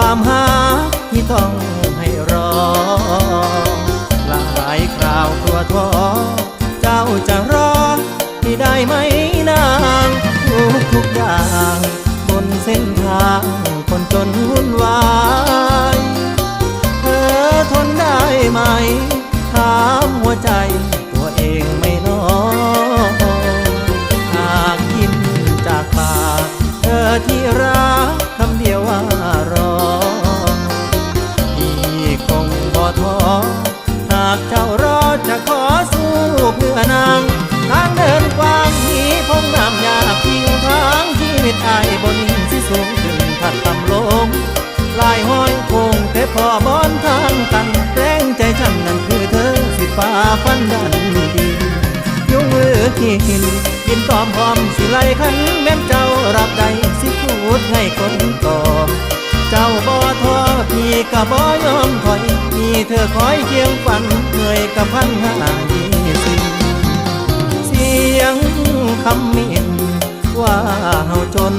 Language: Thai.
ความหาที่ต้องให้รอหลายคราวกลัวท้อเจ้าจะรอที่ได้ไหมนางทุกอย่างบนเส้นทางคนจนวุ่นวายเธอทนได้ไหมถามหัวใจตัวเองไม่น้อยหากยิ้มจากปากเธอที่รักคำเดียวว่ารอพี่คงบ่ท้อหากเจ้ารอจะขอสู้เพื่อนางทางเดินกว้างมีพงน้ำยากทิ้งทางชีวิตอายบนที่สูงขึ้นถัดต่ำลงลายห้อยคงแต่พอบอนทางตันแรงใจฉันนั่นคือเธอสิฝ่าฟันดันดียุ่งมือที่หินกินตอมพร้อมสิไลขันแม่นเจ้ารับใดสิพูดให้คนก่อเจ้าบ่ท้อพี่ก็บ่ยอมถอยมีเธอคอยเคียงฝันเหนื่อยกับ1,520เสียงคำมิ่นว่าเฮาจน